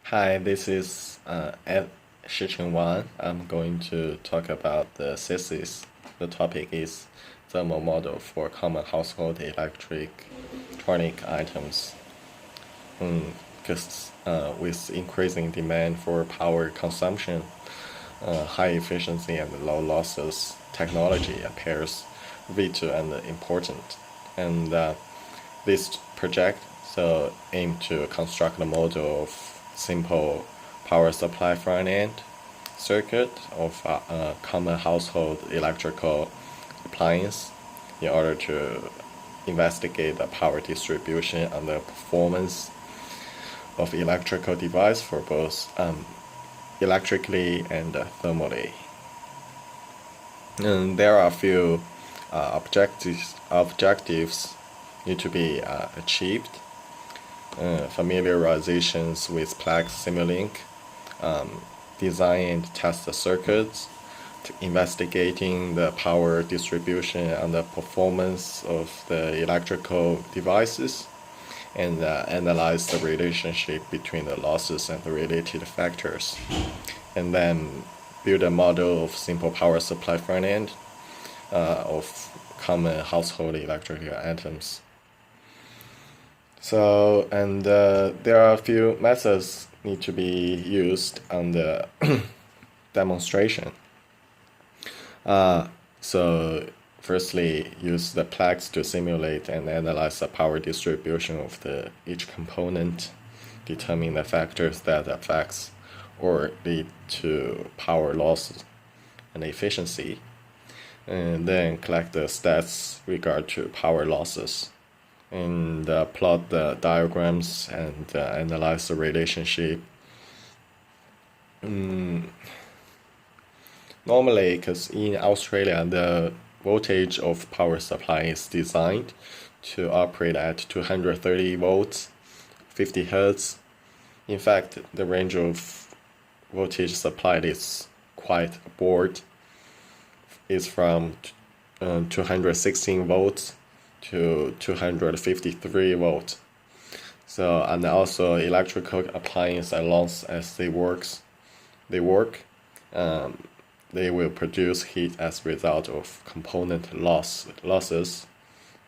Hi, this is Ed Shicheng Wan. I'm going to talk about the thesis. The topic is thermal model for common household electronic items. Because with increasing demand for power consumption, high efficiency and low losses technology appears vital and important. And this project aim to construct a model of simple power supply front-end circuit of a common household electrical appliance in order to investigate the power distribution and the performance of electrical device for both electrically and thermally. And there are a few objectives need to be achieved. Familiarizations with Plex Simulink, design and test the circuits, investigating the power distribution and the performance of the electrical devices, and analyze the relationship between the losses and the related factors, and then build a model of simple power supply front end of common household electrical items. So, and there are a few methods need to be used on the demonstration. So, firstly, use the Plex to simulate and analyze the power distribution of each component, determine the factors that affects or lead to power loss and efficiency, and then collect the stats regard to power losses, and plot the diagrams and analyze the relationship. Normally, because in Australia, the voltage of power supply is designed to operate at 230 volts, 50 hertz. In fact, the range of voltage supplied is quite broad. It's from 216 volts to 253 volts. So, and also electrical appliance, as long as they work, they will produce heat as a result of component losses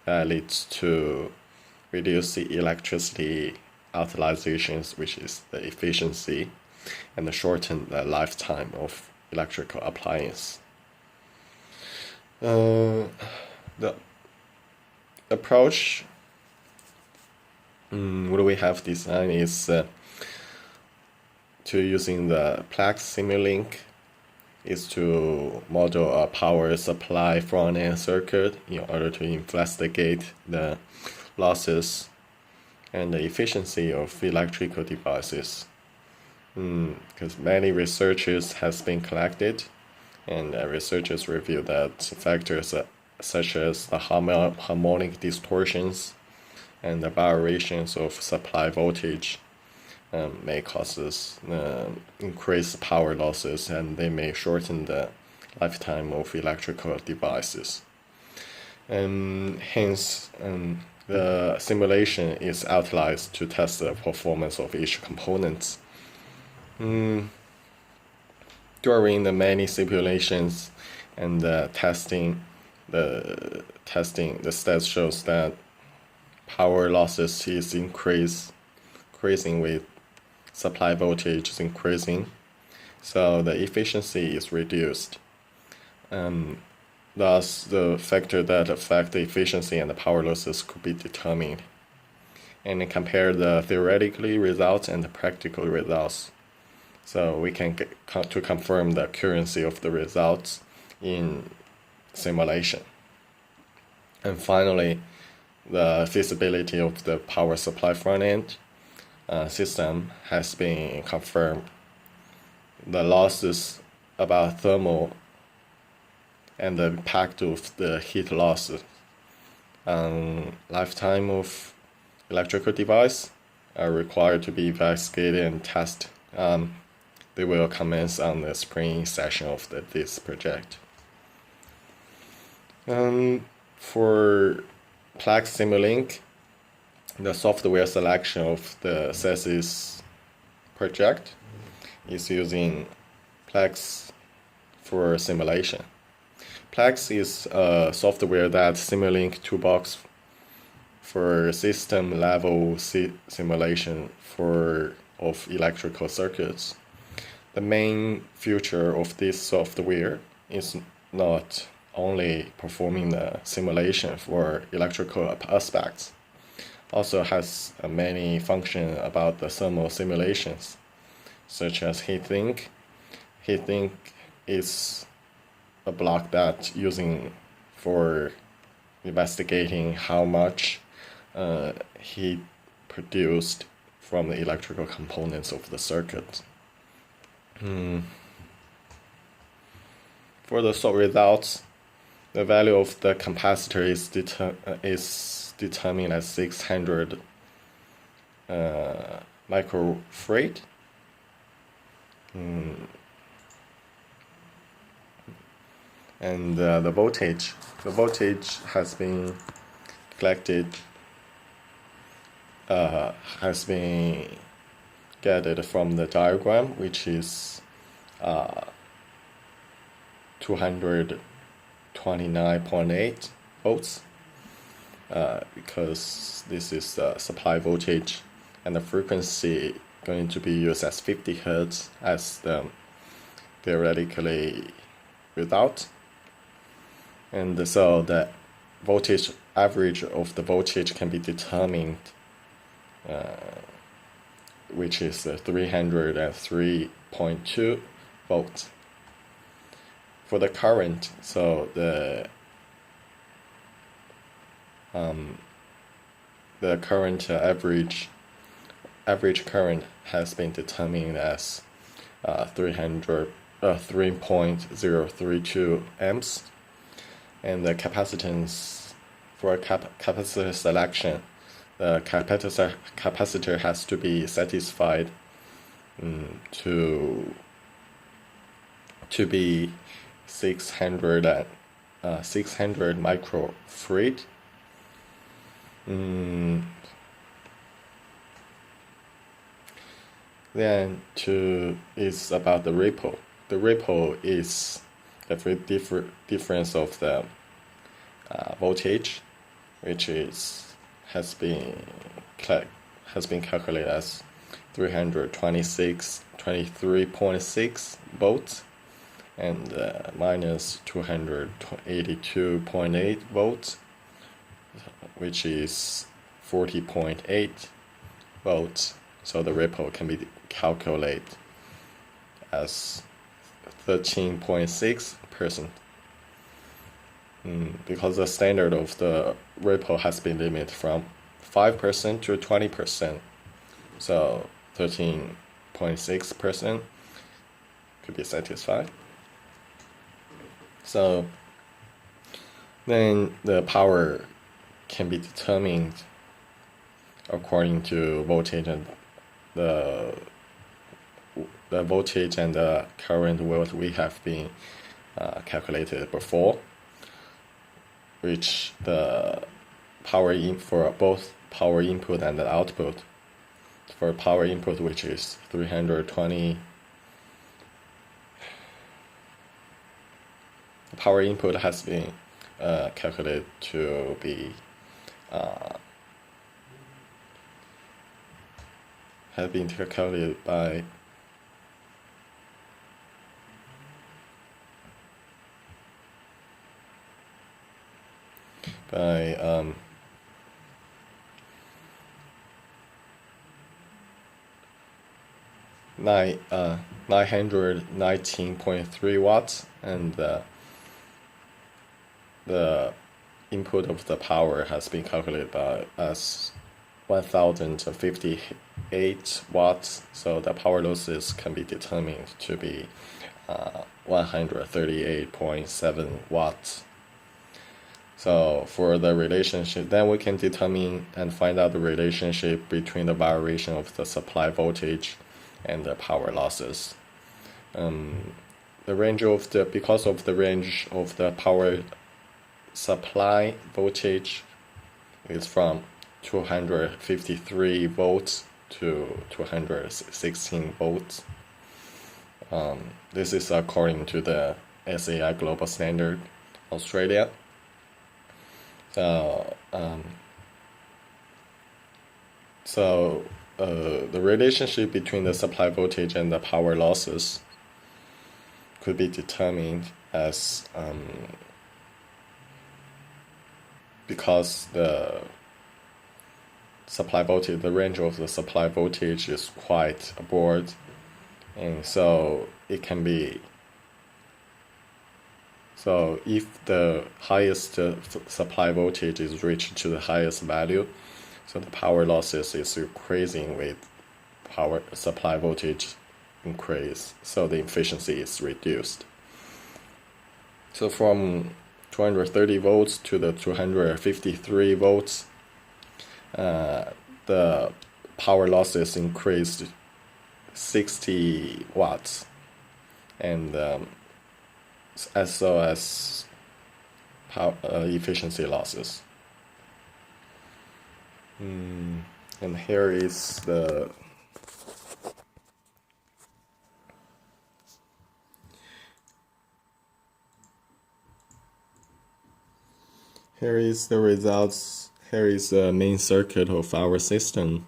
that leads to reduce the electricity utilizations, which is the efficiency, and shorten the lifetime of electrical appliance. The approach what we have designed is to using the Plex Simulink is to model a power supply front-end circuit in order to investigate the losses and the efficiency of electrical devices. Because many researches has been collected, and researchers review that factors such as the harmonic distortions and the variations of supply voltage may cause increased power losses, and they may shorten the lifetime of electrical devices. And hence, the simulation is utilized to test the performance of each component. During the many simulations and testing, the stats shows that power losses is increasing with supply voltage is increasing, so the efficiency is reduced. Thus, the factor that affect the efficiency and the power losses could be determined, and compare the theoretically results and the practical results. So we can to confirm the accuracy of the results in simulation. And finally, the feasibility of the power supply front-end system has been confirmed. The losses about thermal and the impact of the heat loss on lifetime of electrical device are required to be investigated and tested. They will commence on the spring session of this project. For Plex Simulink, the software selection of the thesis project is using Plex for simulation. Plex is a software that Simulink toolbox for system-level simulation of electrical circuits. The main feature of this software is not only performing the simulation for electrical aspects, also has many functions about the thermal simulations, such as heat-sink. Heat-sink is a block that using for investigating how much heat produced from the electrical components of the circuit. For the sort results, the value of the capacitor is determined as 600 microfarad. And the voltage has been collected, has been gathered from the diagram, which is 229.8 volts, because this is the supply voltage, and the frequency going to be used as 50 Hertz as the theoretically result. And so the voltage average of the voltage can be determined, which is 303.2 volts. For the current, so the current average current has been determined as 3.032 amps, and the capacitance for capacitor selection, the capacitor has to be satisfied to be 600 microfarad. Then is about the ripple. The ripple is the difference of the voltage, which has been calculated as 23.6 volts, and minus 282.8 volts, which is 40.8 volts. So the ripple can be calculated as 13.6%. Because the standard of the ripple has been limited from 5% to 20%. So 13.6% could be satisfied. So then the power can be determined according to voltage and the voltage and the current what we have been calculated before, which the power for both power input and the output. For power input, which is 320, power input has been calculated to be have been calculated by 919.3 watts, and the input of the power has been calculated as 1058 watts. So the power losses can be determined to be 138.7 watts. So for the relationship, then we can determine and find out the relationship between the variation of the supply voltage and the power losses. Because of the range of the power supply voltage is from 253 volts to 216 volts. This is according to the SAI Global Standard Australia. So the relationship between the supply voltage and the power losses could be determined as because the supply voltage, the range of the supply voltage is quite broad, and so it can be. So if the highest supply voltage is reached to the highest value, so the power losses is increasing with power supply voltage increase, so the efficiency is reduced. So from 230 volts to the 253 volts, the power losses increased 60 watts, and as well as efficiency losses. And here is the results. Here is the main circuit of our system.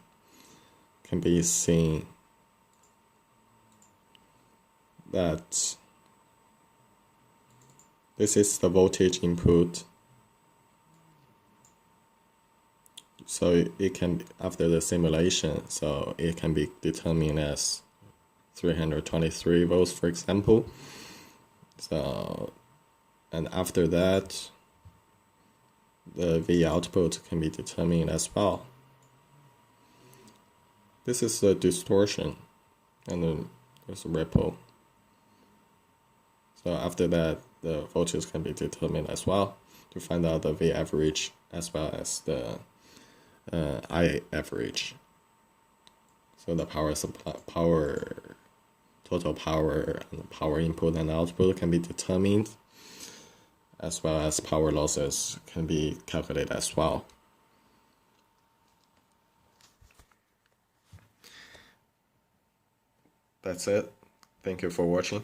Can be seen that this is the voltage input. So it can, after the simulation, so it can be determined as 323 volts, for example. So, and after that, the V output can be determined as well. This is the distortion, and then there's a ripple. So after that, the voltage can be determined as well to find out the V average as well as the I average. So the total power, and power input and output can be determined, as well as power losses can be calculated as well. That's it. Thank you for watching.